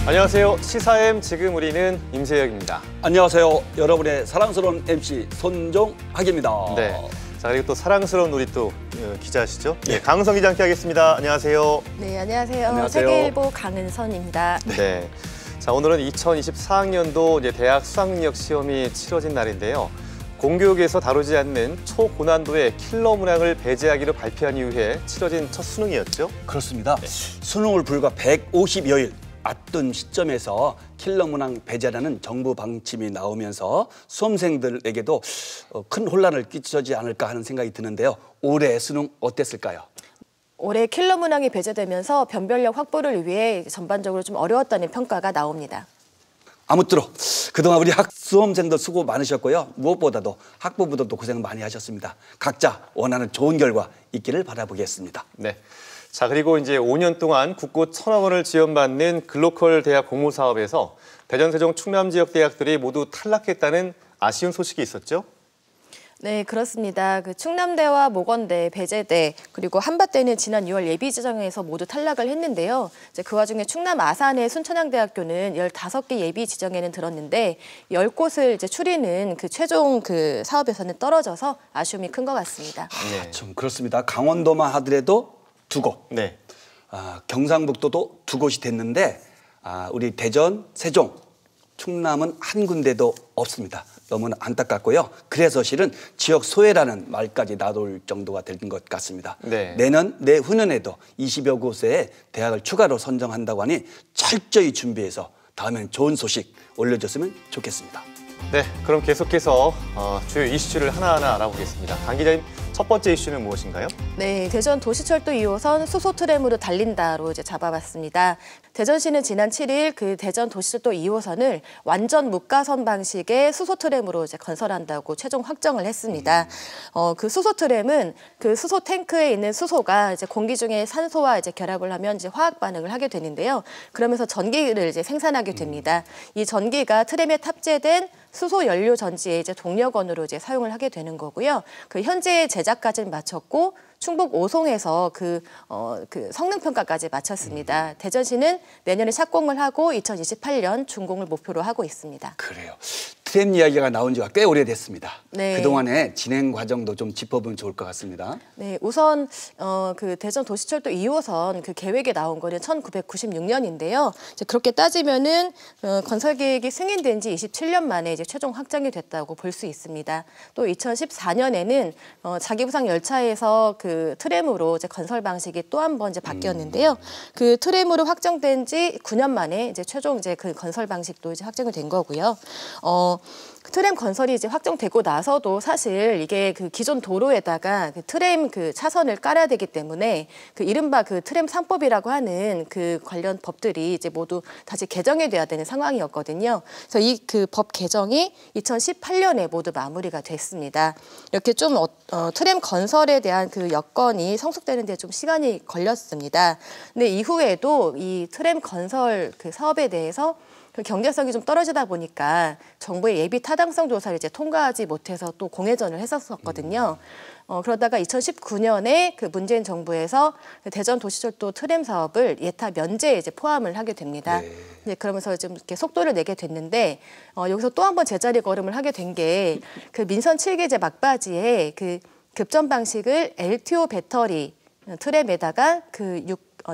안녕하세요. 시사M 지금 우리는 임세혁입니다. 안녕하세요. 여러분의 사랑스러운 MC 손종학입니다. 네. 자, 그리고 또 사랑스러운 우리 또 기자시죠? 네. 강은선 기자 함께 하겠습니다. 안녕하세요. 네, 안녕하세요. 안녕하세요. 세계일보 강은선입니다. 네. 자, 오늘은 2024학년도 이제 대학 수학능력 시험이 치러진 날인데요. 공교육에서 다루지 않는 초고난도의 킬러 문항을 배제하기로 발표한 이후에 치러진 첫 수능이었죠? 그렇습니다. 네. 수능을 불과 150여일 앞둔 시점에서 킬러 문항 배제라는 정부 방침이 나오면서 수험생들에게도 큰 혼란을 끼치지 않을까 하는 생각이 드는데요. 올해 수능 어땠을까요? 올해 킬러 문항이 배제되면서 변별력 확보를 위해 전반적으로 좀 어려웠다는 평가가 나옵니다. 아무쪼록 그동안 우리 수험생들 수고 많으셨고요. 무엇보다도 학부모들도 고생 많이 하셨습니다. 각자 원하는 좋은 결과 있기를 바라보겠습니다. 네. 자, 그리고 이제 5년 동안 국고 1,000억 원을 지원받는 글로컬 대학 공모 사업에서 대전, 세종, 충남 지역 대학들이 모두 탈락했다는 아쉬운 소식이 있었죠? 네, 그렇습니다. 그 충남대와 모건대, 배재대, 그리고 한밭대는 지난 6월 예비 지정에서 모두 탈락을 했는데요. 이제 그 와중에 충남 아산의 순천향대학교는 15개 예비 지정에는 들었는데 10곳을 이제 추리는 그 최종 그 사업에서는 떨어져서 아쉬움이 큰 것 같습니다. 네. 좀 그렇습니다. 강원도만 하더라도 2곳, 네. 경상북도도 2곳이 됐는데 우리 대전, 세종, 충남은 한 군데도 없습니다. 너무나 안타깝고요. 그래서 실은 지역 소외라는 말까지 나돌 정도가 된 것 같습니다. 네. 내후년에도 20여 곳에 대학을 추가로 선정한다고 하니 철저히 준비해서 다음엔 좋은 소식 올려줬으면 좋겠습니다. 네, 그럼 계속해서 주요 이슈를 하나하나 알아보겠습니다. 강 기자님, 첫 번째 이슈는 무엇인가요? 네, 대전 도시철도 2호선 수소 트램으로 달린다로 이제 잡아봤습니다. 대전시는 지난 7일 그 대전 도시철도 2호선을 완전 무가선 방식의 수소 트램으로 이제 건설한다고 최종 확정을 했습니다. 그 수소 트램은 그 수소 탱크에 있는 수소가 이제 공기 중에 산소와 이제 결합을 하면 이제 화학 반응을 하게 되는데요. 그러면서 전기를 이제 생산하게 됩니다. 이 전기가 트램에 탑재된 수소 연료 전지의 이제 동력원으로 이제 사용을 하게 되는 거고요. 그 현재 제작까지는 마쳤고 충북 오송에서 그 성능 평가까지 마쳤습니다. 대전시는 내년에 착공을 하고 2028년 준공을 목표로 하고 있습니다. 그래요. 트램 이야기가 나온 지가 꽤 오래됐습니다. 네. 그동안의 진행 과정도 좀 짚어보면 좋을 것 같습니다. 네, 우선 그 대전 도시철도 2호선 그 계획에 나온 거는 1996년인데요. 이제 그렇게 따지면은 건설 계획이 승인된 지 27년 만에 이제 최종 확정이 됐다고 볼 수 있습니다. 또 2014년에는 자기부상 열차에서 그 트램으로 이제 건설 방식이 또 한 번 이제 바뀌었는데요. 그 트램으로 확정된 지 9년 만에 이제 최종 이제 그 건설 방식도 이제 확정이 된 거고요. 트램 건설이 이제 확정되고 나서도 사실 이게 그 기존 도로에다가 그 트램 그 차선을 깔아야 되기 때문에 그 이른바 그 트램 3법이라고 하는 그 관련 법들이 이제 모두 다시 개정이 돼야 되는 상황이었거든요. 그래서 이 그 법 개정이 2018년에 모두 마무리가 됐습니다. 이렇게 좀 트램 건설에 대한 그 여건이 성숙되는 데 좀 시간이 걸렸습니다. 근데 이후에도 이 트램 건설 그 사업에 대해서 그 경제성이 좀 떨어지다 보니까 정부의 예비 타당성 조사를 이제 통과하지 못해서 또 공회전을 했었거든요. 그러다가 2019년에 그 문재인 정부에서 대전 도시철도 트램 사업을 예타 면제에 이제 포함을 하게 됩니다. 네. 네, 그러면서 좀 이렇게 속도를 내게 됐는데 여기서 또 한 번 제자리 걸음을 하게 된 게 그 민선 7기제 막바지에 그 급전 방식을 LTO 배터리 트램에다가 그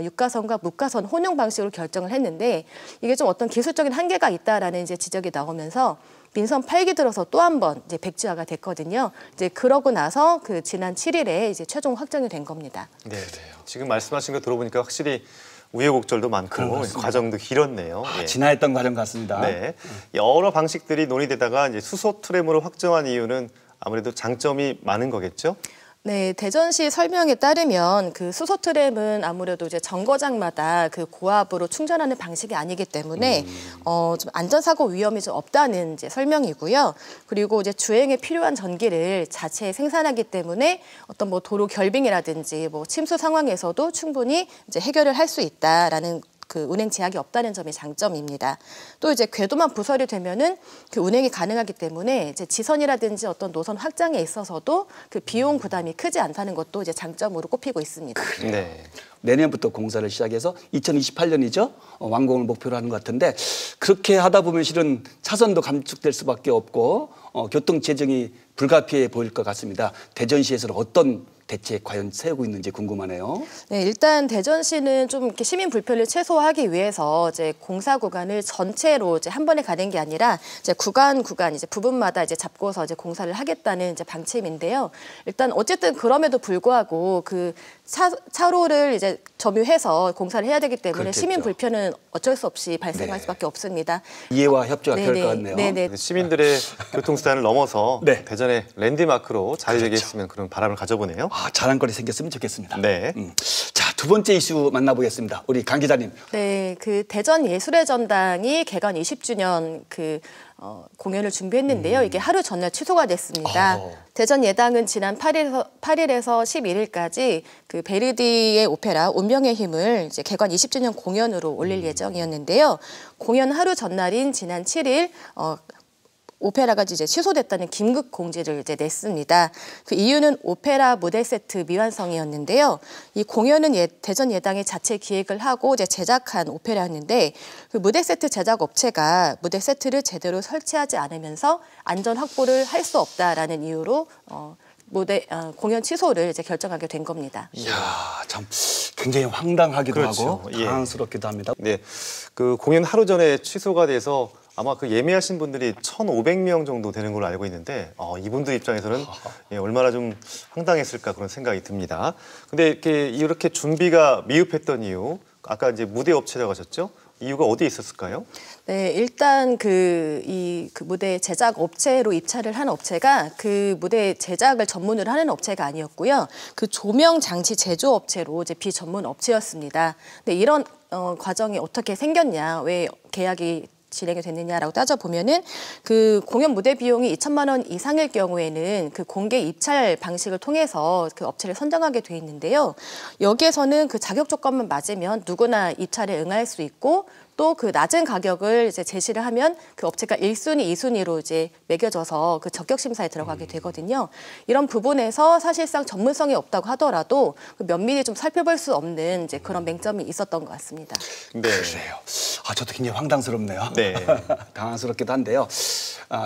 육가선과 무가선 혼용 방식으로 결정을 했는데 이게 좀 어떤 기술적인 한계가 있다라는 이제 지적이 나오면서 민선 8기 들어서 또 한 번 이제 백지화가 됐거든요. 이제 그러고 나서 그 지난 7일에 이제 최종 확정이 된 겁니다. 네, 지금 말씀하신 거 들어보니까 확실히 우여곡절도 많고 그렇습니다. 과정도 길었네요. 예. 지나했던 과정 같습니다. 네, 여러 방식들이 논의되다가 이제 수소 트램으로 확정한 이유는 아무래도 장점이 많은 거겠죠? 네, 대전시 설명에 따르면 그 수소 트램은 아무래도 이제 정거장마다 그 고압으로 충전하는 방식이 아니기 때문에 좀 안전사고 위험이 좀 없다는 이제 설명이고요. 그리고 이제 주행에 필요한 전기를 자체 생산하기 때문에 어떤 뭐 도로 결빙이라든지 뭐 침수 상황에서도 충분히 이제 해결을 할 수 있다라는 그 운행 제약이 없다는 점이 장점입니다. 또 이제 궤도만 부설이 되면은 그 운행이 가능하기 때문에 이제 지선이라든지 어떤 노선 확장에 있어서도 그 비용 부담이 크지 않다는 것도 이제 장점으로 꼽히고 있습니다. 네. 내년부터 공사를 시작해서 2028년이죠. 완공을 목표로 하는 것 같은데 그렇게 하다 보면 실은 차선도 감축될 수밖에 없고 교통 체증이 불가피해 보일 것 같습니다. 대전시에서는 어떤 대책 과연 세우고 있는지 궁금하네요. 네, 일단 대전시는 좀 이렇게 시민 불편을 최소화하기 위해서 이제 공사 구간을 전체로 이제 한 번에 가는 게 아니라 이제 구간 이제 부분마다 이제 잡고서 이제 공사를 하겠다는 이제 방침인데요. 일단 어쨌든 그럼에도 불구하고 그 차로를 이제 점유해서 공사를 해야 되기 때문에 그렇겠죠. 시민 불편은 어쩔 수 없이 발생할 네. 수밖에 없습니다. 이해와 협조가 필요할 것 네네. 같네요. 네네. 시민들의 교통수단을 넘어서 네. 대전의 랜드마크로 자리 되게 했으면 그런 바람을 가져보네요. 자랑거리 생겼으면 좋겠습니다. 네. 자, 두 번째 이슈 만나보겠습니다. 우리 강 기자님. 네, 그 대전 예술의 전당이 개관 20주년 공연을 준비했는데요. 이게 하루 전날 취소가 됐습니다. 대전 예당은 지난 8일에서 11일까지 그 베르디의 오페라 운명의 힘을 이제 개관 20주년 공연으로 올릴 예정이었는데요. 공연 하루 전날인 지난 7일 오페라가 이제 취소됐다는 긴급 공지를 이제 냈습니다. 그 이유는 오페라 무대 세트 미완성이었는데요. 이 공연은 대전 예당이 자체 기획을 하고 이제 제작한 오페라였는데 그 무대 세트 제작 업체가 무대 세트를 제대로 설치하지 않으면서 안전 확보를 할 수 없다라는 이유로 공연 취소를 이제 결정하게 된 겁니다. 이야, 참 굉장히 황당하기도 그렇죠. 하고 당황스럽기도 합니다. 네, 그 공연 하루 전에 취소가 돼서 아마 그 예매하신 분들이 1,500명 정도 되는 걸로 알고 있는데 이분들 입장에서는 얼마나 좀 황당했을까 그런 생각이 듭니다. 근데 이렇게 준비가 미흡했던 이유, 아까 이제 무대 업체라고 하셨죠? 이유가 어디에 있었을까요? 네, 일단 그 무대 제작 업체로 입찰을 한 업체가 그 무대 제작을 전문으로 하는 업체가 아니었고요. 그 조명 장치 제조 업체로 이제 비전문 업체였습니다. 근데 이런 과정이 어떻게 생겼냐, 왜 계약이 진행이 됐느냐라고 따져보면은 그 공연 무대 비용이 2천만 원 이상일 경우에는 그 공개 입찰 방식을 통해서 그 업체를 선정하게 돼 있는데요. 여기에서는 그 자격 조건만 맞으면 누구나 입찰에 응할 수 있고 또 그 낮은 가격을 이제 제시를 하면 그 업체가 1순위, 2순위로 이제 매겨져서 그 적격 심사에 들어가게 되거든요. 이런 부분에서 사실상 전문성이 없다고 하더라도 그 면밀히 좀 살펴볼 수 없는 이제 그런 맹점이 있었던 것 같습니다. 네. 그래요. 저도 굉장히 황당스럽네요. 네. 당황스럽기도 한데요.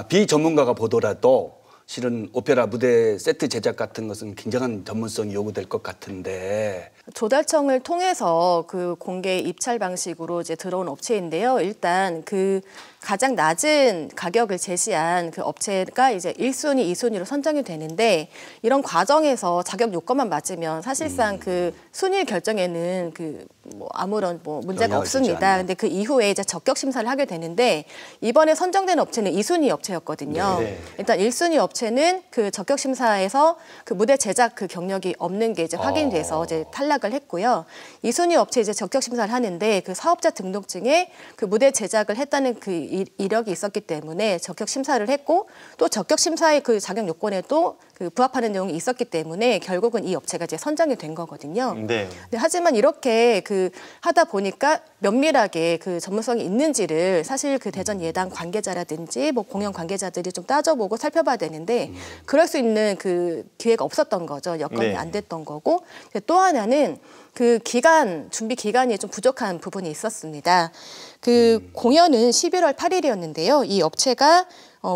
비전문가가 보더라도 실은 오페라 무대 세트 제작 같은 것은 굉장한 전문성이 요구될 것 같은데 조달청을 통해서 그 공개 입찰 방식으로 이제 들어온 업체인데요. 일단 그 가장 낮은 가격을 제시한 그 업체가 이제 1순위, 2순위로 선정이 되는데 이런 과정에서 자격 요건만 맞으면 사실상 그 순위 결정에는 그 아무런 문제가 없습니다. 근데 그 이후에 이제 적격 심사를 하게 되는데 이번에 선정된 업체는 2순위 업체였거든요. 네. 일단 1순위 업체는 그 적격 심사에서 그 무대 제작 그 경력이 없는 게 이제 확인돼서 이제 탈락을 했고요. 2순위 업체 이제 적격 심사를 하는데 그 사업자 등록증에 그 무대 제작을 했다는 그 이력이 있었기 때문에 적격 심사를 했고 또 적격 심사의 그 자격 요건에도 그 부합하는 내용이 있었기 때문에 결국은 이 업체가 이제 선정이 된 거거든요. 네. 근데 하지만 이렇게 그 하다 보니까 면밀하게 그 전문성이 있는지를 사실 그 대전 예당 관계자라든지 공연 관계자들이 좀 따져보고 살펴봐야 되는데 그럴 수 있는 그 기회가 없었던 거죠. 여건이 네. 안 됐던 거고. 또 하나는 그 준비 기간이 좀 부족한 부분이 있었습니다. 그 공연은 11월 8일이었는데요. 이 업체가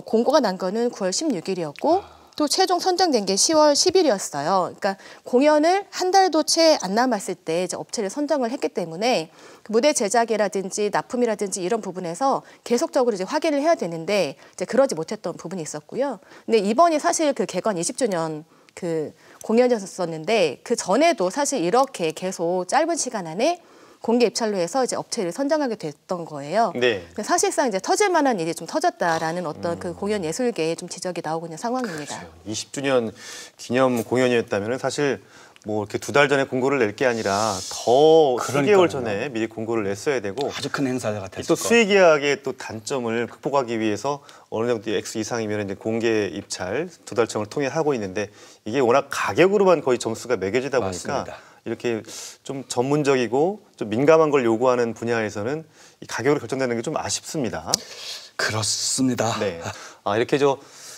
공고가 난 거는 9월 16일이었고 또 최종 선정된 게 10월 10일이었어요. 그러니까 공연을 한 달도 채 안 남았을 때 이제 업체를 선정을 했기 때문에 그 무대 제작이라든지 납품이라든지 이런 부분에서 계속적으로 이제 확인을 해야 되는데 이제 그러지 못했던 부분이 있었고요. 근데 이번이 사실 그 개관 20주년 그 공연이었었는데 그 전에도 사실 이렇게 계속 짧은 시간 안에 공개 입찰로 해서 이제 업체를 선정하게 됐던 거예요. 네. 근데 사실상 이제 터질 만한 일이 좀 터졌다라는 어떤 그 공연 예술계에 좀 지적이 나오고 있는 상황입니다. 그렇죠. 20주년 기념 공연이었다면 사실 이렇게 2달 전에 공고를 낼 게 아니라 더 그러니까요. 3개월 전에 미리 공고를 냈어야 되고 아주 큰 행사가 됐을 또 것 수의계약의 또 단점을 극복하기 위해서 어느 정도 X 이상이면 이제 공개 입찰 조달청을 통해 하고 있는데 이게 워낙 가격으로만 거의 점수가 매겨지다 보니까 맞습니다. 이렇게 좀 전문적이고 좀 민감한 걸 요구하는 분야에서는 이 가격으로 결정되는 게 좀 아쉽습니다. 그렇습니다. 네. 이렇게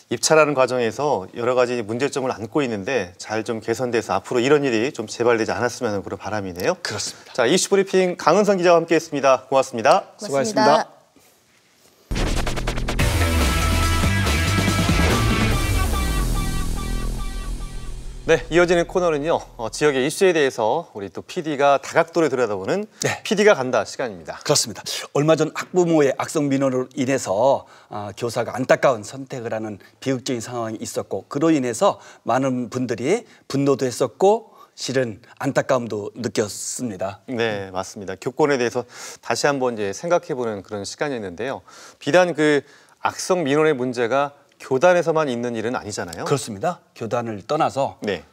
입찰하는 과정에서 여러 가지 문제점을 안고 있는데 잘 좀 개선돼서 앞으로 이런 일이 좀 재발되지 않았으면 하는 그런 바람이네요. 그렇습니다. 자, 이슈 브리핑 강은선 기자와 함께했습니다. 고맙습니다. 수고하셨습니다. 네, 이어지는 코너는요. 지역의 이슈에 대해서 우리 또 PD가 다각도로 들여다보는 네. PD가 간다 시간입니다. 그렇습니다. 얼마 전 학부모의 악성 민원으로 인해서 교사가 안타까운 선택을 하는 비극적인 상황이 있었고 그로 인해서 많은 분들이 분노도 했었고 실은 안타까움도 느꼈습니다. 네, 맞습니다. 교권에 대해서 다시 한번 이제 생각해보는 그런 시간이었는데요. 비단 그 악성 민원의 문제가 교단에서만 있는 일은 아니잖아요. 그렇습니다. 교단을 떠나서 네.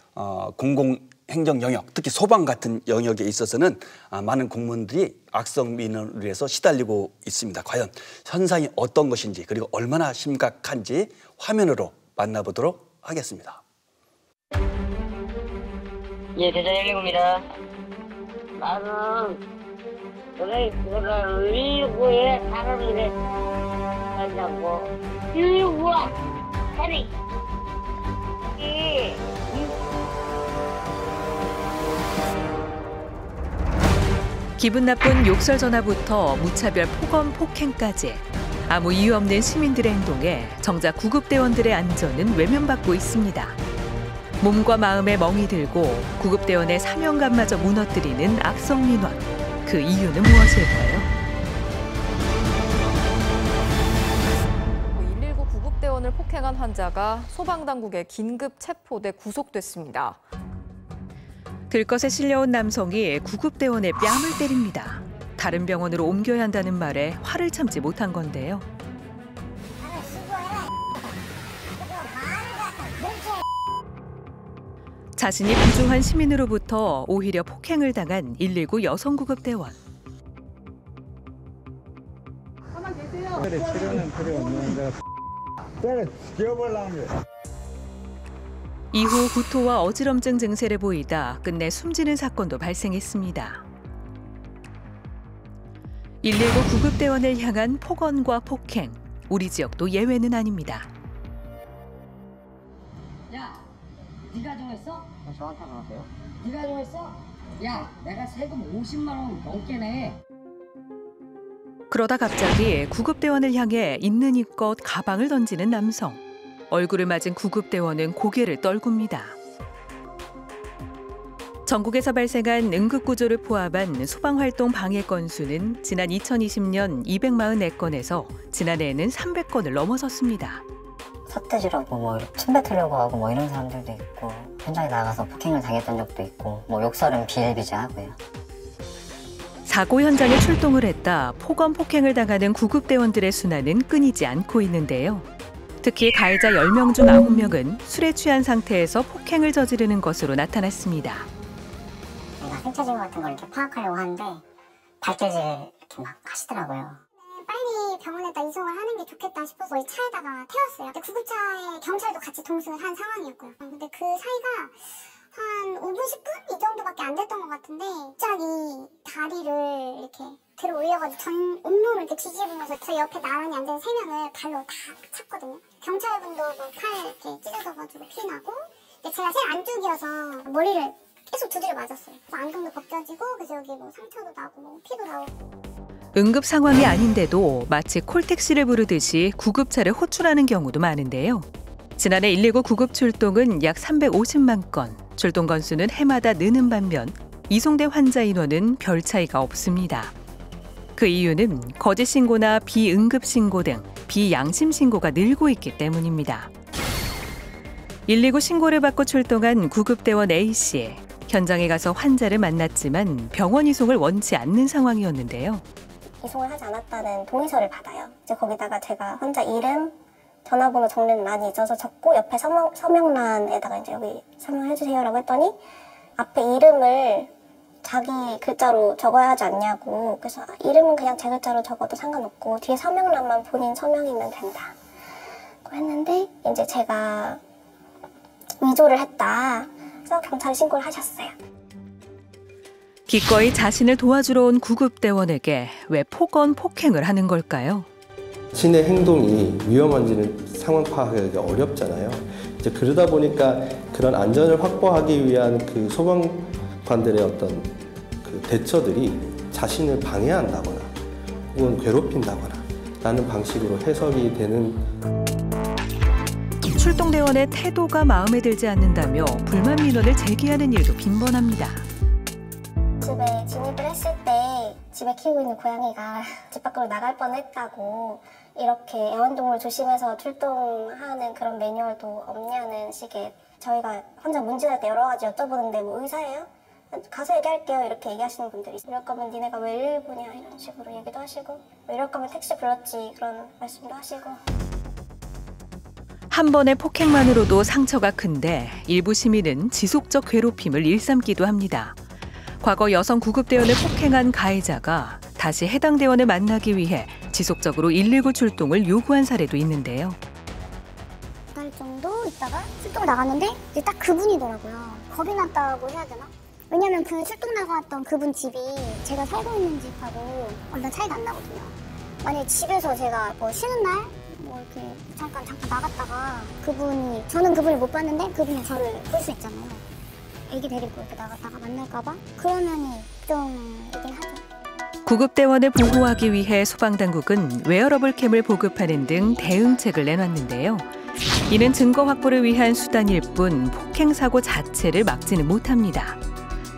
공공행정 영역, 특히 소방 같은 영역에 있어서는 많은 공무원들이 악성 민원으로 해서 시달리고 있습니다. 과연 현상이 어떤 것인지 그리고 얼마나 심각한지 화면으로 만나보도록 하겠습니다. 예, 대전 119입니다. 나는 그래, 119에 사람들이 간다고. 119야! 빨리! 기분 나쁜 욕설 전화부터 무차별 폭언 폭행까지 아무 이유 없는 시민들의 행동에 정작 구급대원들의 안전은 외면받고 있습니다. 몸과 마음에 멍이 들고 구급대원의 사명감마저 무너뜨리는 악성 민원. 그 이유는 무엇일까요? 119 구급대원을 폭행한 환자가 소방당국에 긴급 체포돼 구속됐습니다. 들것에 실려온 남성이 구급대원의 뺨을 때립니다. 다른 병원으로 옮겨야 한다는 말에 화를 참지 못한 건데요. 자신이 부주한 시민으로부터 오히려 폭행을 당한 119 여성 구급대원. 이후 구토와 어지럼증 증세를 보이다 끝내 숨지는 사건도 발생했습니다. 119 구급대원을 향한 폭언과 폭행, 우리 지역도 예외는 아닙니다. 야, 네가 정했어? 저한테 안하세요? 네가 정했어? 야, 내가 세금 50만 원 넘게 내. 그러다 갑자기 구급대원을 향해 있는 힘껏 가방을 던지는 남성. 얼굴을 맞은 구급대원은 고개를 떨굽니다. 전국에서 발생한 응급구조를 포함한 소방활동 방해 건수는 지난 2020년 244건에서 지난해에는 300건을 넘어섰습니다. 삿대질하고 침 뱉으려고 하고 이런 사람들도 있고 현장에 나가서 폭행을 당했던 적도 있고 욕설은 비일비재하고요. 사고 현장에 출동을 했다 폭언 폭행을 당하는 구급대원들의 수나는 끊이지 않고 있는데요. 특히 가해자 10명 중 9명은 술에 취한 상태에서 폭행을 저지르는 것으로 나타났습니다. 제가 생체 증거 같은 걸 이렇게 파악하려고 하는데 발길질 이렇게 막 하시더라고요. 빨리 병원에다 이송을 하는 게 좋겠다 싶어서 이 차에다가 태웠어요. 근데 구급차에 경찰도 같이 동승을 한 상황이었고요. 근데 그 사이가 한 5분, 10분? 이 정도밖에 안 됐던 것 같은데 갑자기 다리를 이렇게 들어 올려가지고 전 온몸을 이렇게 뒤집으면서 저 옆에 나란히 앉은 3명을 발로 다 찼거든요. 경찰분도 팔 이렇게 찢어져가지고 피 나고 근데 제가 제일 안쪽이어서 머리를 계속 두드려 맞았어요. 그래서 안경도 벗겨지고 그래서 여기 상처도 나고 피도 나오고. 응급 상황이 아닌데도 마치 콜택시를 부르듯이 구급차를 호출하는 경우도 많은데요. 지난해 119 구급 출동은 약 350만 건, 출동 건수는 해마다 느는 반면 이송된 환자 인원은 별 차이가 없습니다. 그 이유는 거짓 신고나 비응급 신고 등 비양심 신고가 늘고 있기 때문입니다. 119 신고를 받고 출동한 구급대원 A씨. 현장에 가서 환자를 만났지만 병원 이송을 원치 않는 상황이었는데요. 이송을 하지 않았다는 동의서를 받아요. 이제 거기다가 제가 환자 이름, 전화번호 적는 란이 있어서 적고 옆에 서명란에다가 이제 여기 서명해주세요라고 했더니 앞에 이름을 자기 글자로 적어야 하지 않냐고. 그래서 이름은 그냥 제 글자로 적어도 상관없고 뒤에 서명란만 본인 서명이면 된다. 했는데 이제 제가 위조를 했다. 그래서 경찰에 신고를 하셨어요. 기꺼이 자신을 도와주러 온 구급대원에게 왜 폭언 폭행을 하는 걸까요? 자신의 행동이 위험한지는 상황 파악하기가 어렵잖아요. 이제 그러다 보니까 그런 안전을 확보하기 위한 그 소방관들의 어떤 그 대처들이 자신을 방해한다거나 혹은 괴롭힌다거나 라는 방식으로 해석이 되는. 출동대원의 태도가 마음에 들지 않는다며 불만 민원을 제기하는 일도 빈번합니다. 집에 진입을 했을 때 집에 키우고 있는 고양이가 집 밖으로 나갈 뻔했다고 이렇게 애완동물 조심해서 출동하는 그런 매뉴얼도 없냐는 식의 저희가 혼자 문진할 때 여러 가지 여쭤보는데 뭐 의사예요? 가서 얘기할게요 이렇게 얘기하시는 분들이 이럴 거면 니네가 왜 119냐 이런 식으로 얘기도 하시고 이럴 거면 택시 불렀지 그런 말씀도 하시고. 한 번의 폭행만으로도 상처가 큰데 일부 시민은 지속적 괴롭힘을 일삼기도 합니다. 과거 여성 구급대원을 폭행한 가해자가 다시 해당 대원을 만나기 위해 지속적으로 119 출동을 요구한 사례도 있는데요. 한 달 정도 있다가 출동 나갔는데 이제 딱 그분이더라고요. 겁이 났다고 해야 되나? 왜냐면 그 출동 나갔던 그분 집이 제가 살고 있는 집하고 얼마 차이가 안 나거든요. 만약에 집에서 제가 뭐 쉬는 날 뭐 이렇게 잠깐 나갔다가 저는 그분을 못 봤는데 그분이 저를 볼 수 있잖아요. 애기 데리고 이렇게 나갔다가 만날까봐 그러면은 좀 이긴 하죠. 구급대원을 보호하기 위해 소방당국은 웨어러블 캠을 보급하는 등 대응책을 내놨는데요. 이는 증거 확보를 위한 수단일 뿐 폭행 사고 자체를 막지는 못합니다.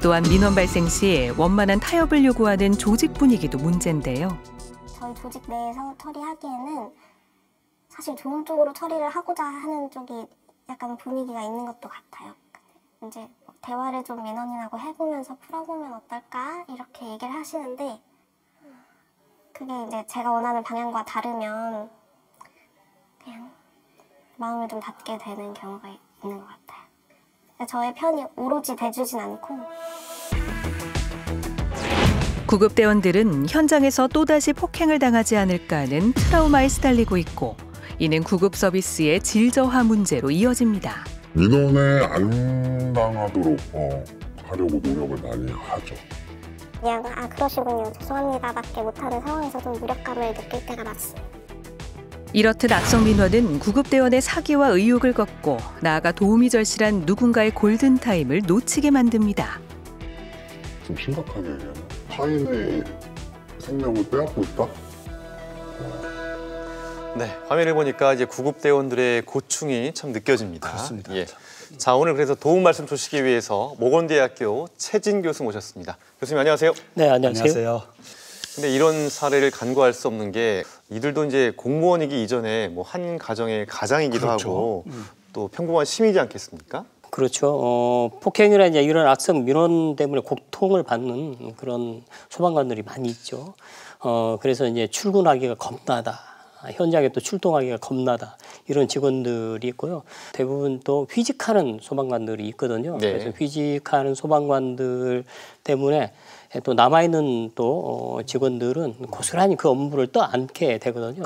또한 민원 발생 시 원만한 타협을 요구하는 조직 분위기도 문제인데요. 저희 조직 내에서 처리하기에는 사실 좋은 쪽으로 처리를 하고자 하는 쪽이 약간 분위기가 있는 것도 같아요. 이제 대화를 좀 민원인하고 해보면서 풀어보면 어떨까 이렇게 얘기를 하시는데 그게 이제 제가 원하는 방향과 다르면 그냥 마음을 좀 닫게 되는 경우가 있는 것 같아요. 저의 편이 오로지 돼주진 않고. 구급대원들은 현장에서 또다시 폭행을 당하지 않을까 하는 트라우마에 시달리고 있고 이는 구급 서비스의 질 저하 문제로 이어집니다. 민원에 안 당하도록 하려고 노력을 많이 하죠. 그냥 그러시군요 죄송합니다 밖에 못하는 상황에서 좀 무력감을 느낄 때가 많습니다. 이렇듯 악성 민원은 구급대원의 사기와 의욕을 걷고 나아가 도움이 절실한 누군가의 골든타임을 놓치게 만듭니다. 좀 심각하게 얘기하면 타인의 생명을 빼앗고 있다? 네, 화면을 보니까 이제 구급대원들의 고충이 참 느껴집니다. 그렇습니다. 예. 자, 오늘 그래서 도움 말씀 주시기 위해서 모건대학교 최진 교수 모셨습니다. 교수님 안녕하세요. 네, 안녕하세요. 안녕하세요. 근데 이런 사례를 간과할 수 없는 게 이들도 이제 공무원이기 이전에 뭐 한 가정의 가장이기도 그렇죠. 하고 또 평범한 시민이지 않겠습니까? 그렇죠. 폭행이나 이제 이런 악성 민원 때문에 고통을 받는 그런 소방관들이 많이 있죠. 그래서 이제 출근하기가 겁나다. 현장에 또 출동하기가 겁나다. 이런 직원들이 있고요. 대부분 또 휴직하는 소방관들이 있거든요. 네. 그래서 휴직하는 소방관들 때문에 또 남아있는 또 직원들은 고스란히 그 업무를 떠안게 되거든요.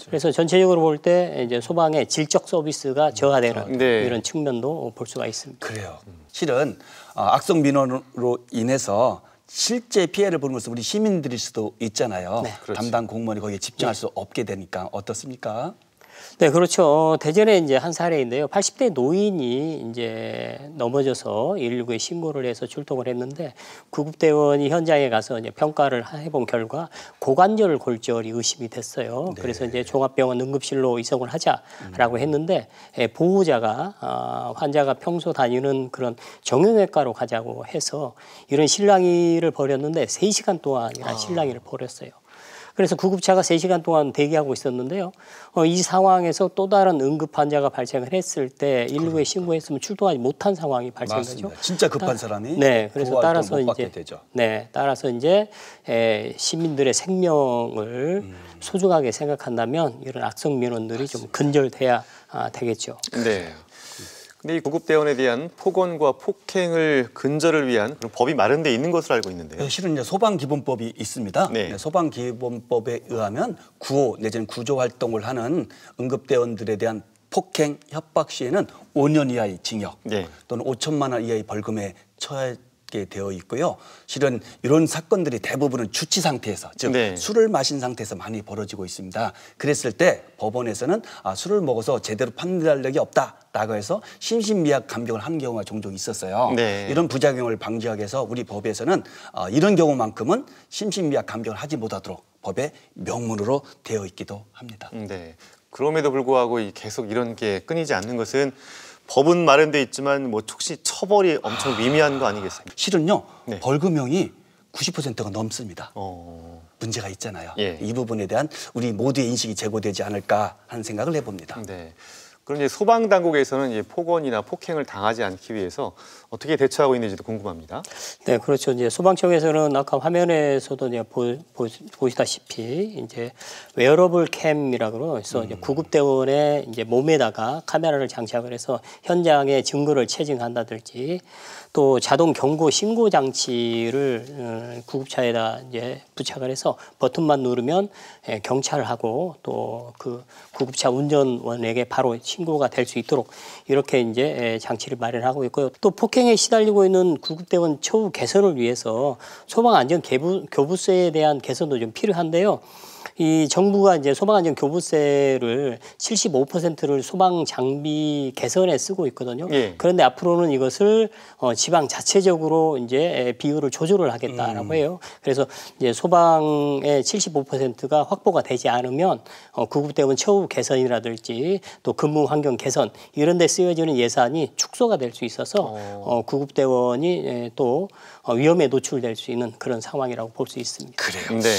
그래서 전체적으로 볼 때 이제 소방의 질적 서비스가 저하되는 네. 이런 측면도 볼 수가 있습니다. 그래요. 실은 악성 민원으로 인해서 실제 피해를 보는 것은 우리 시민들일 수도 있잖아요. 네, 그렇지. 담당 공무원이 거기에 집중할 수 없게 되니까 어떻습니까? 네, 그렇죠. 대전에 이제 한 사례인데요. 80대 노인이 이제 넘어져서 119에 신고를 해서 출동을 했는데 구급대원이 현장에 가서 이제 평가를 해본 결과 고관절 골절이 의심이 됐어요. 네. 그래서 이제 종합병원 응급실로 이송을 하자라고 했는데 보호자가 환자가 평소 다니는 그런 정형외과로 가자고 해서 이런 실랑이를 벌였는데 3시간 동안이나 실랑이를 벌였어요. 그래서 구급차가 3시간 동안 대기하고 있었는데요. 이 상황에서 또 다른 응급 환자가 발생을 했을 때 119에 신고했으면 출동하지 못한 상황이 발생되죠. 맞습니다. 진짜 급한 사람이 네, 그래서 따라서 못 이제 받게 되죠. 네, 따라서 이제 시민들의 생명을 소중하게 생각한다면 이런 악성 민원들이 좀 근절돼야 되겠죠. 네. 근데 이 구급대원에 대한 폭언과 폭행을 근절을 위한 그런 법이 마련돼 있는 것으로 알고 있는데요. 실은 이제 소방기본법이 있습니다. 네. 네, 소방기본법에 의하면 구호 내지는 구조 활동을 하는 응급대원들에 대한 폭행, 협박 시에는 5년 이하의 징역 네. 또는 5천만 원 이하의 벌금에 처하게 있게 되어 있고요. 실은 이런 사건들이 대부분은 주치 상태에서, 즉 네. 술을 마신 상태에서 많이 벌어지고 있습니다. 그랬을 때 법원에서는 술을 먹어서 제대로 판단력이 없다라고 해서 심신미약 감경을 하는 경우가 종종 있었어요. 네. 이런 부작용을 방지하기 위해서 우리 법에서는 이런 경우만큼은 심신미약 감경을 하지 못하도록 법에 명문으로 되어 있기도 합니다. 네. 그럼에도 불구하고 계속 이런 게 끊이지 않는 것은 법은 마련돼 있지만 뭐 혹시 처벌이 엄청 미미한 거 아니겠습니까? 실은요. 네. 벌금형이 90%가 넘습니다. 문제가 있잖아요. 예. 이 부분에 대한 우리 모두의 인식이 제고되지 않을까 하는 생각을 해봅니다. 네. 그럼 이제 소방당국에서는 이제 폭언이나 폭행을 당하지 않기 위해서 어떻게 대처하고 있는지도 궁금합니다. 네, 그렇죠. 이제 소방청에서는 아까 화면에서도 이제 보시다시피 이제 웨어러블 캠이라고 해서 이제 구급대원의 이제 몸에다가 카메라를 장착을 해서 현장의 증거를 체증한다든지 또 자동 경고 신고 장치를 구급차에다 이제 부착을 해서 버튼만 누르면 경찰하고 또 그 구급차 운전원에게 바로 신고가 될 수 있도록 이렇게 이제 장치를 마련하고 있고요. 또 폭행에 시달리고 있는 구급대원 처우 개선을 위해서 소방안전교부세에 대한 개선도 좀 필요한데요. 이 정부가 이제 소방안전교부세를 75%를 소방 장비 개선에 쓰고 있거든요. 예. 그런데 앞으로는 이것을 지방 자체적으로 이제 비율을 조절을 하겠다라고 해요. 그래서 이제 소방의 75%가 확보가 되지 않으면 구급대원 처우 개선이라든지 또 근무 환경 개선 이런 데 쓰여지는 예산이 축소가 될 수 있어서 구급대원이 또 위험에 노출될 수 있는 그런 상황이라고 볼 수 있습니다. 그래요. 네.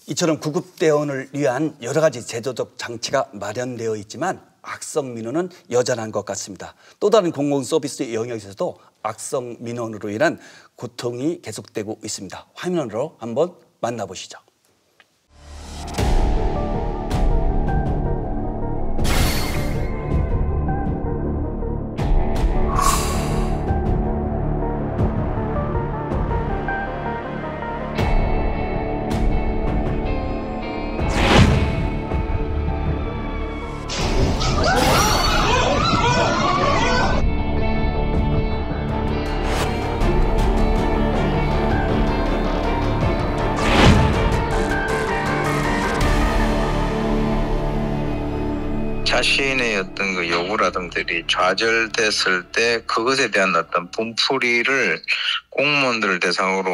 이처럼 구급대원을 위한 여러 가지 제도적 장치가 마련되어 있지만 악성 민원은 여전한 것 같습니다. 또 다른 공공서비스 영역에서도 악성 민원으로 인한 고통이 계속되고 있습니다. 화면으로 한번 만나보시죠. 자신의 어떤 그 요구라든지 좌절됐을 때 그것에 대한 어떤 분풀이를 공무원들을 대상으로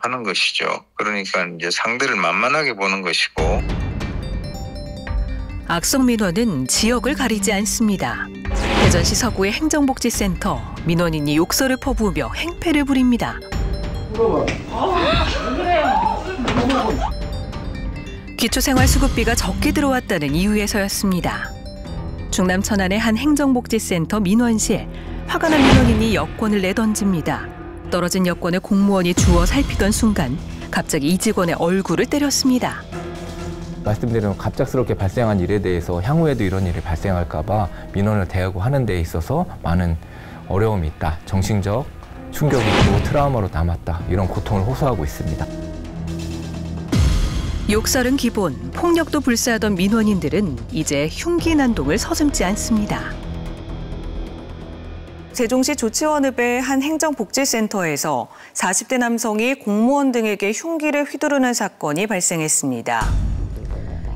하는 것이죠. 그러니까 이제 상대를 만만하게 보는 것이고. 악성 민원은 지역을 가리지 않습니다. 대전시 서구의 행정복지센터, 민원인이 욕설을 퍼부으며 행패를 부립니다. 기초생활수급비가 적게 들어왔다는 이유에서였습니다. 충남 천안의 한 행정복지센터 민원실. 화가 난 민원인이 여권을 내던집니다. 떨어진 여권을 공무원이 주워 살피던 순간 갑자기 이 직원의 얼굴을 때렸습니다. 말씀드린 갑작스럽게 발생한 일에 대해서 향후에도 이런 일이 발생할까 봐 민원을 대하고 하는 데 있어서 많은 어려움이 있다. 정신적 충격이 있고 트라우마로 남았다. 이런 고통을 호소하고 있습니다. 욕설은 기본, 폭력도 불사하던 민원인들은 이제 흉기 난동을 서슴지 않습니다. 세종시 조치원읍의 한 행정복지센터에서 40대 남성이 공무원 등에게 흉기를 휘두르는 사건이 발생했습니다.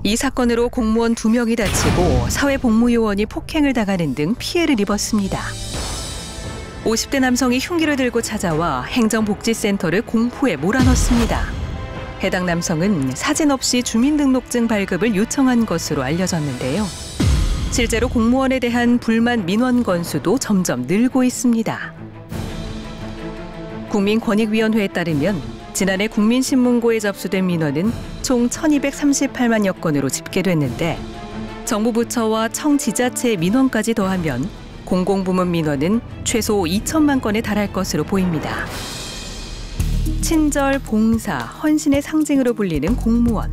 이 사건으로 공무원 2명이 다치고 사회복무요원이 폭행을 당하는 등 피해를 입었습니다. 50대 남성이 흉기를 들고 찾아와 행정복지센터를 공포에 몰아넣습니다. 해당 남성은 사진 없이 주민등록증 발급을 요청한 것으로 알려졌는데요. 실제로 공무원에 대한 불만 민원 건수도 점점 늘고 있습니다. 국민권익위원회에 따르면 지난해 국민신문고에 접수된 민원은 총 1,238만여 건으로 집계됐는데 정부 부처와 청지자체의 민원까지 더하면 공공부문 민원은 최소 2천만 건에 달할 것으로 보입니다. 친절, 봉사, 헌신의 상징으로 불리는 공무원.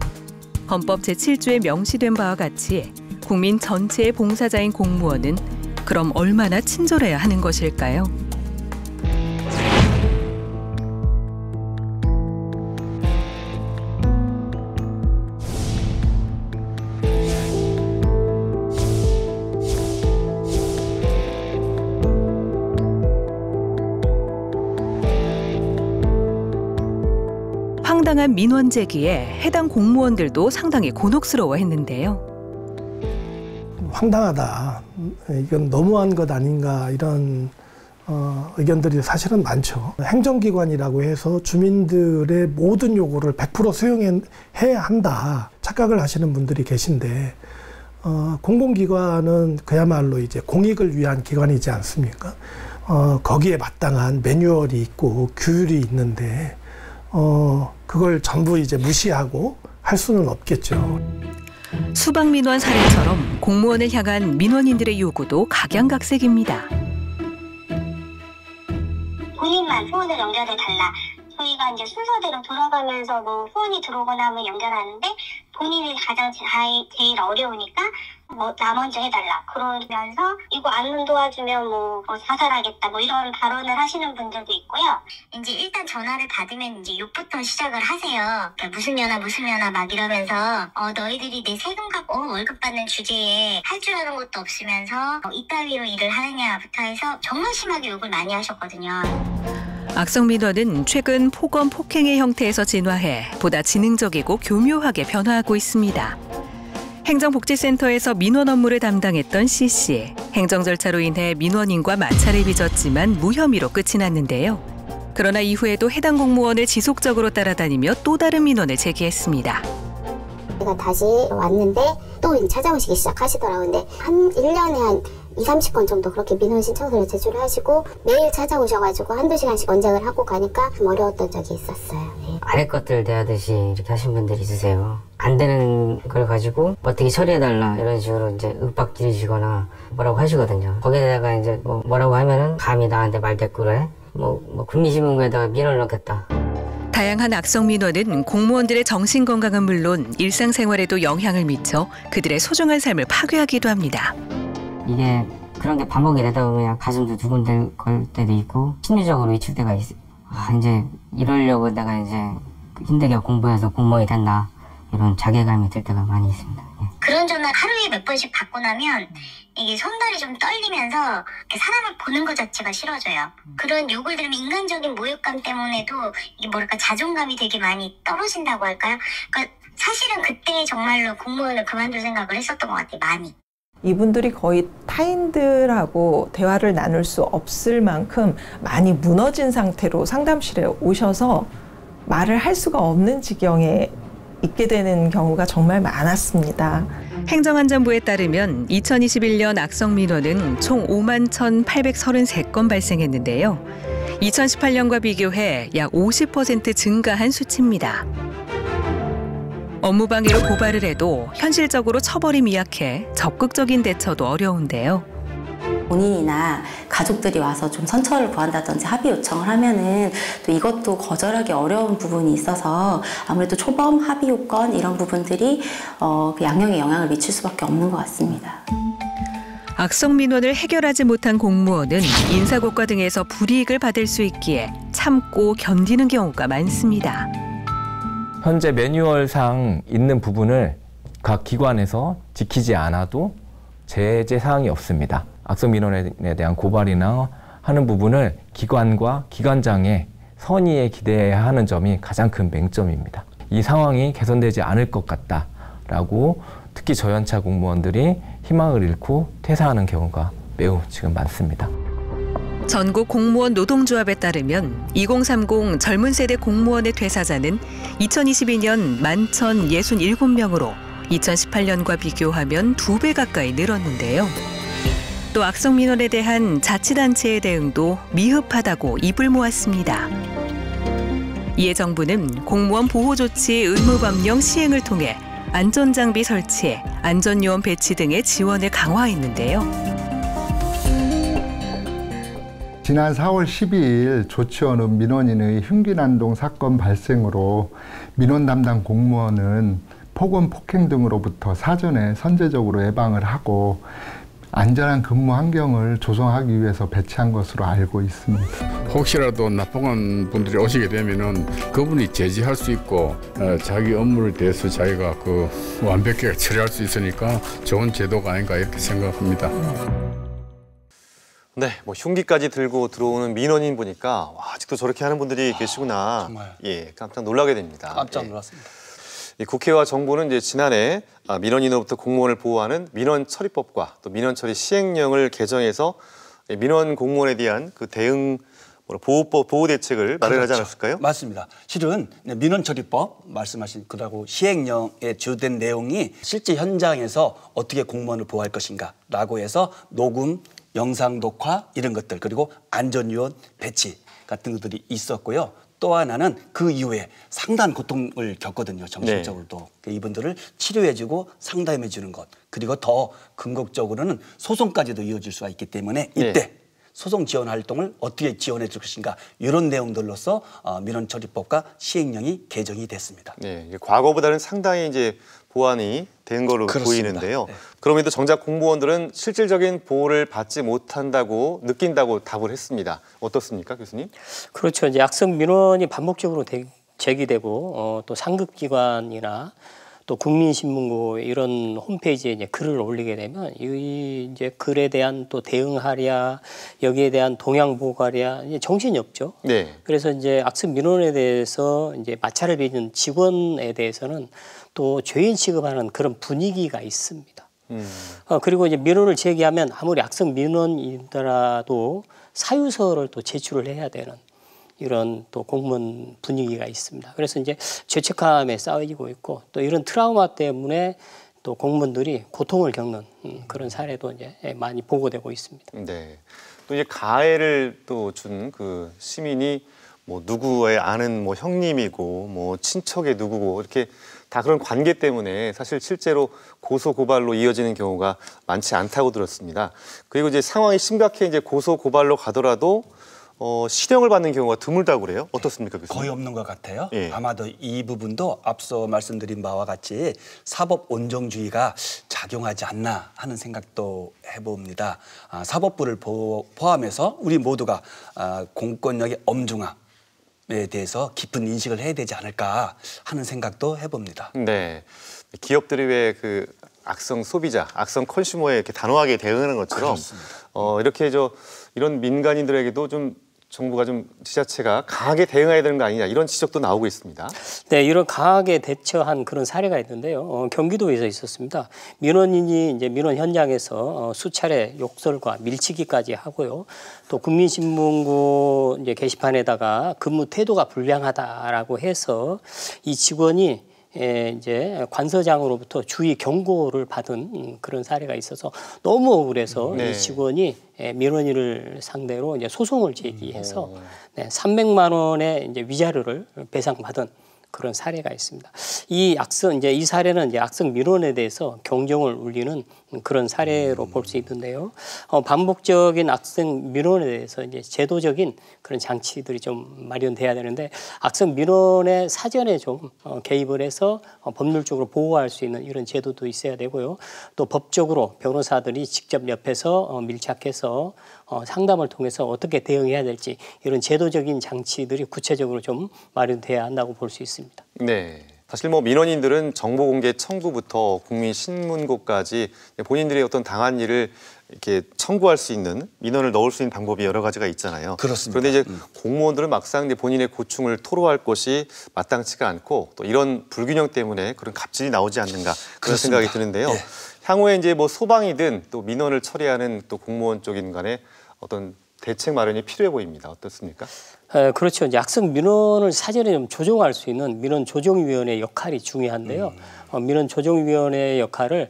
헌법 제7조에 명시된 바와 같이 국민 전체의 봉사자인 공무원은 그럼 얼마나 친절해야 하는 것일까요? 황당한 민원 제기에 해당 공무원들도 상당히 곤혹스러워했는데요. 황당하다. 이건 너무한 것 아닌가 이런 의견들이 사실은 많죠. 행정기관이라고 해서 주민들의 모든 요구를 100% 수용해야 한다 착각을 하시는 분들이 계신데 공공기관은 그야말로 이제 공익을 위한 기관이지 않습니까? 거기에 마땅한 매뉴얼이 있고 규율이 있는데 그걸 전부 이제 무시하고 할 수는 없겠죠. 수박 민원 사례처럼 공무원을 향한 민원인들의 요구도 각양각색입니다. 본인만 후원을 연결해달라. 저희가 이제 순서대로 돌아가면서 뭐 후원이 들어오거나 하면 연결하는데 본인이 가장 제일 어려우니까 나 먼저 해달라. 그러면서 이거 안 도와주면 뭐 자살하겠다 뭐 이런 발언을 하시는 분들도 있고요. 이제 일단 전화를 받으면 이제 욕부터 시작을 하세요. 그러니까 무슨 연아 막 이러면서 너희들이 내 세금 갖고 월급 받는 주제에 할 줄 아는 것도 없으면서 이따위로 일을 하느냐부터 해서 정말 심하게 욕을 많이 하셨거든요. 악성 민원은 최근 폭언 폭행의 형태에서 진화해 보다 지능적이고 교묘하게 변화하고 있습니다. 행정복지센터에서 민원 업무를 담당했던 C씨. 행정 절차로 인해 민원인과 마찰을 빚었지만 무혐의로 끝이 났는데요. 그러나 이후에도 해당 공무원을 지속적으로 따라다니며 또 다른 민원을 제기했습니다. 제가 다시 왔는데 또 찾아오시기 시작하시더라고요. 근데 한 1년에 한 20-30건 정도 그렇게 민원 신청서를 제출을 하시고 매일 찾아오셔가지고 한두 시간씩 언쟁을 하고 가니까 좀 어려웠던 적이 있었어요. 네. 아래 것들 대하듯이 이렇게 하신 분들이 있으세요. 안 되는 걸 가지고 어떻게 처리해달라 이런 식으로 이제 윽박지르시거나 뭐라고 하시거든요. 거기에다가 이제 뭐라고 하면은 감히 나한테 말대꾸를 해? 국민신문고에다가 민원을 넣겠다. 다양한 악성 민원은 공무원들의 정신 건강은 물론 일상생활에도 영향을 미쳐 그들의 소중한 삶을 파괴하기도 합니다. 이게 그런 게 반복이 되다 보면 가슴도 두근댈 때도 있고 심리적으로 위축 때가 있어요. 이제 이러려고 내가 이제 힘들게 공부해서 공무원이 된다 이런 자괴감이 들 때가 많이 있습니다. 그런 전화 하루에 몇 번씩 받고 나면 이게 손발이 좀 떨리면서 사람을 보는 것 자체가 싫어져요. 그런 욕을 들으면 인간적인 모욕감 때문에도 이게 자존감이 되게 많이 떨어진다고 할까요? 그러니까 사실은 그때 정말로 공무원을 그만둘 생각을 했었던 것 같아요. 많이. 이분들이 거의 타인들하고 대화를 나눌 수 없을 만큼 많이 무너진 상태로 상담실에 오셔서 말을 할 수가 없는 지경에 있게 되는 경우가 정말 많았습니다. 행정안전부에 따르면 2021년 악성 민원은 총 51,833건 발생했는데요. 2018년과 비교해 약 50% 증가한 수치입니다. 업무방해로 고발을 해도 현실적으로 처벌이 미약해 적극적인 대처도 어려운데요. 본인이나 가족들이 와서 좀 선처를 구한다든지 합의 요청을 하면은 또 이것도 거절하기 어려운 부분이 있어서 아무래도 초범, 합의 요건 이런 부분들이 그 양형에 영향을 미칠 수밖에 없는 것 같습니다. 악성 민원을 해결하지 못한 공무원은 인사고과 등에서 불이익을 받을 수 있기에 참고 견디는 경우가 많습니다. 현재 매뉴얼상 있는 부분을 각 기관에서 지키지 않아도 제재 사항이 없습니다. 악성 민원에 대한 고발이나 하는 부분을 기관과 기관장의 선의에 기대해야 하는 점이 가장 큰 맹점입니다. 이 상황이 개선되지 않을 것 같다라고 특히 저연차 공무원들이 희망을 잃고 퇴사하는 경우가 매우 지금 많습니다. 전국 공무원 노동조합에 따르면 2030 젊은 세대 공무원의 퇴사자는 2022년 11,067명으로 2018년과 비교하면 2배 가까이 늘었는데요. 또 악성 민원에 대한 자치단체의 대응도 미흡하다고 입을 모았습니다. 이에 정부는 공무원 보호조치 의무법령 시행을 통해 안전장비 설치, 안전요원 배치 등의 지원을 강화했는데요. 지난 4월 12일 조치원읍 민원인의 흉기난동 사건 발생으로 민원 담당 공무원은 폭언, 폭행 등으로부터 사전에 선제적으로 예방을 하고 안전한 근무 환경을 조성하기 위해서 배치한 것으로 알고 있습니다. 혹시라도 나쁜 분들이 오시게 되면은 그분이 제지할 수 있고 자기 업무를 대해서 자기가 완벽하게 처리할 수 있으니까 좋은 제도가 아닌가 이렇게 생각합니다. 네, 뭐 흉기까지 들고 들어오는 민원인 보니까 와, 아직도 저렇게 하는 분들이 계시구나. 정말. 예, 깜짝 놀라게 됩니다. 깜짝 놀랐습니다. 이 국회와 정부는 이제 지난해 민원인으로부터 공무원을 보호하는 민원 처리법과 또 민원 처리 시행령을 개정해서 민원 공무원에 대한 그 대응 보호 대책을 마련하지 않았을까요? 맞습니다. 실은 민원처리법 말씀하신 그러고 시행령에 주된 내용이 실제 현장에서 어떻게 공무원을 보호할 것인가라고 해서 녹음, 영상 녹화 이런 것들 그리고 안전요원 배치 같은 것들이 있었고요. 또 하나는 그 이후에 상당한 고통을 겪거든요. 정신적으로도. 네. 이분들을 치료해주고 상담해주는 것. 그리고 더 궁극적으로는 소송까지도 이어질 수가 있기 때문에 이때 네. 소송 지원 활동을 어떻게 지원해 줄 것인가 이런 내용들로서 민원처리법과 시행령이 개정이 됐습니다. 네, 과거보다는 상당히 이제 보완이 된 걸로 그렇습니다. 보이는데요. 네. 그럼에도 정작 공무원들은 실질적인 보호를 받지 못한다고 느낀다고 답을 했습니다. 어떻습니까, 교수님? 그렇죠. 이제 악성 민원이 반복적으로 제기되고 또 상급기관이나 또 국민신문고 이런 홈페이지에 이제 글을 올리게 되면 이 이제 글에 대한 또 대응하랴 여기에 대한 동향 보고하랴 이제 정신이 없죠. 네. 그래서 이제 악성 민원에 대해서 이제 마찰을 빚는 직원에 대해서는 또 죄인 취급하는 그런 분위기가 있습니다. 그리고 이제 민원을 제기하면 아무리 악성 민원이더라도 사유서를 또 제출을 해야 되는 이런 또 공무원 분위기가 있습니다. 그래서 이제 죄책감에 쌓이고 있고 또 이런 트라우마 때문에 또 공무원들이 고통을 겪는 그런 사례도 이제 많이 보고되고 있습니다. 네. 또 이제 가해를 또 준 그 시민이 뭐 누구의 아는 뭐 형님이고 뭐 친척의 누구고 이렇게 다 그런 관계 때문에 사실 실제로 고소 고발로 이어지는 경우가 많지 않다고 들었습니다. 그리고 이제 상황이 심각해 이제 고소 고발로 가더라도 실형을 받는 경우가 드물다고 그래요. 어떻습니까, 교수님? 거의 없는 것 같아요. 예. 아마도 이 부분도 앞서 말씀드린 바와 같이 사법 온정주의가 작용하지 않나 하는 생각도 해봅니다. 사법부를 포함해서 우리 모두가 공권력의 엄중함에 대해서 깊은 인식을 해야 되지 않을까 하는 생각도 해봅니다. 네, 기업들이 왜 그 악성 소비자, 악성 컨슈머에 이렇게 단호하게 대응하는 것처럼 이렇게 이런 민간인들에게도 좀 정부가 좀 지자체가 강하게 대응해야 되는 거 아니냐 이런 지적도 나오고 있습니다. 네, 이런 강하게 대처한 그런 사례가 있는데요. 경기도에서 있었습니다. 민원인이 이제 민원 현장에서 수차례 욕설과 밀치기까지 하고요. 또 국민신문고 이제 게시판에다가 근무 태도가 불량하다라고 해서 이 직원이 이제 관서장으로부터 주의 경고를 받은 그런 사례가 있어서 너무 억울해서 네. 이 직원이 민원인을 상대로 이제 소송을 제기해서 300만 원의 이제 위자료를 배상받은 그런 사례가 있습니다. 이 사례는 이제 악성 민원에 대해서 경종을 울리는 그런 사례로 볼 수 있는데요. 반복적인 악성 민원에 대해서 이제 제도적인 그런 장치들이 좀 마련돼야 되는데 악성 민원에 사전에 좀 개입을 해서 법률적으로 보호할 수 있는 이런 제도도 있어야 되고요. 또 법적으로 변호사들이 직접 옆에서 밀착해서 상담을 통해서 어떻게 대응해야 될지 이런 제도적인 장치들이 구체적으로 좀 마련돼야 한다고 볼 수 있습니다. 네. 사실 뭐 민원인들은 정보 공개 청구부터 국민신문고까지 본인들이 어떤 당한 일을 이렇게 청구할 수 있는 민원을 넣을 수 있는 방법이 여러 가지가 있잖아요. 그렇습니다. 그런데 이제 공무원들은 막상 이제 본인의 고충을 토로할 것이 마땅치가 않고 또 이런 불균형 때문에 그런 갑질이 나오지 않는가 그런 그렇습니다. 생각이 드는데요. 예. 향후에 이제 뭐 소방이든 또 민원을 처리하는 또 공무원 쪽인 간에 어떤 대책 마련이 필요해 보입니다. 어떻습니까? 그렇죠. 이제 악성 민원을 사전에 좀 조정할 수 있는 민원조정위원회 역할이 중요한데요. 민원조정위원회의 역할을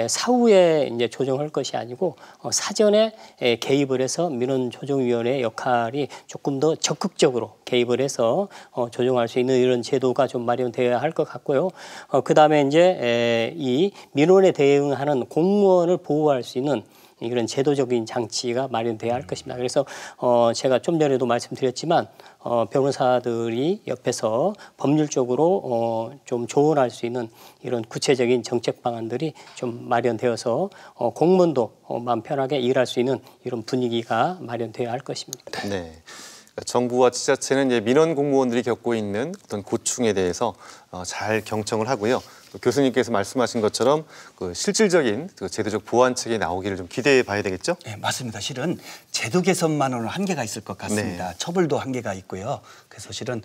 사후에 이제 조정할 것이 아니고 사전에 개입을 해서 민원조정위원회의 역할이 조금 더 적극적으로 개입을 해서 조정할 수 있는 이런 제도가 좀 마련되어야 할 것 같고요. 그 다음에 이제 이 민원에 대응하는 공무원을 보호할 수 있는 이런 제도적인 장치가 마련돼야 할 것입니다. 그래서 제가 좀 전에도 말씀드렸지만 변호사들이 옆에서 법률적으로 좀 조언할 수 있는 이런 구체적인 정책 방안들이 좀 마련되어서 공무원도 마음 편하게 일할 수 있는 이런 분위기가 마련돼야 할 것입니다. 네. 정부와 지자체는 이제 민원 공무원들이 겪고 있는 어떤 고충에 대해서 잘 경청을 하고요. 또 교수님께서 말씀하신 것처럼 그 실질적인 그 제도적 보완책이 나오기를 좀 기대해 봐야 되겠죠? 네, 맞습니다. 실은 제도 개선만으로는 한계가 있을 것 같습니다. 네. 처벌도 한계가 있고요. 그래서 실은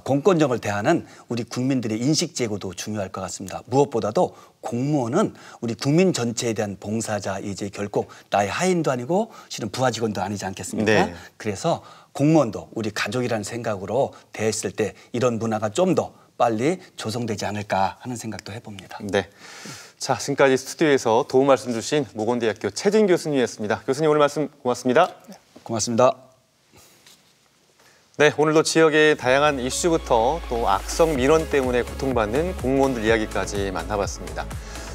공권력을 대하는 우리 국민들의 인식 제고도 중요할 것 같습니다. 무엇보다도 공무원은 우리 국민 전체에 대한 봉사자이지 결코 나의 하인도 아니고 실은 부하 직원도 아니지 않겠습니까? 네. 그래서 공무원도 우리 가족이라는 생각으로 대했을 때 이런 문화가 좀 더 빨리 조성되지 않을까 하는 생각도 해봅니다. 네. 자, 지금까지 스튜디오에서 도움 말씀 주신 모건대학교 최진 교수님이었습니다. 교수님 오늘 말씀 고맙습니다. 고맙습니다. 네, 오늘도 지역의 다양한 이슈부터 또 악성 민원 때문에 고통받는 공무원들 이야기까지 만나봤습니다.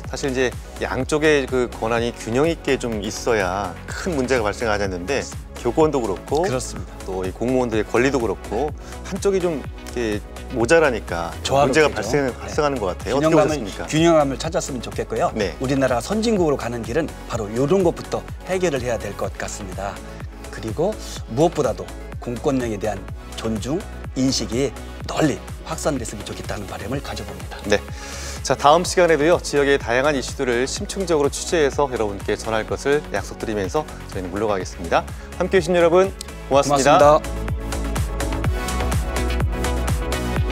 사실 이제 양쪽의 그 권한이 균형 있게 좀 있어야 큰 문제가 발생하지 않는데 교권도 그렇고 그렇습니다. 또 이 공무원들의 권리도 그렇고 한쪽이 좀 이렇게 모자라니까 문제가 발생하는 것 같아요. 어떻게 보셨습니까? 균형감을 찾았으면 좋겠고요. 네. 우리나라가 선진국으로 가는 길은 바로 이런 것부터 해결을 해야 될 것 같습니다. 그리고 무엇보다도 공권력에 대한 존중, 인식이 널리 확산됐으면 좋겠다는 바람을 가져봅니다. 네. 자, 다음 시간에도요, 지역의 다양한 이슈들을 심층적으로 취재해서 여러분께 전할 것을 약속드리면서 저희는 물러가겠습니다. 함께해 주신 여러분 고맙습니다. 고맙습니다.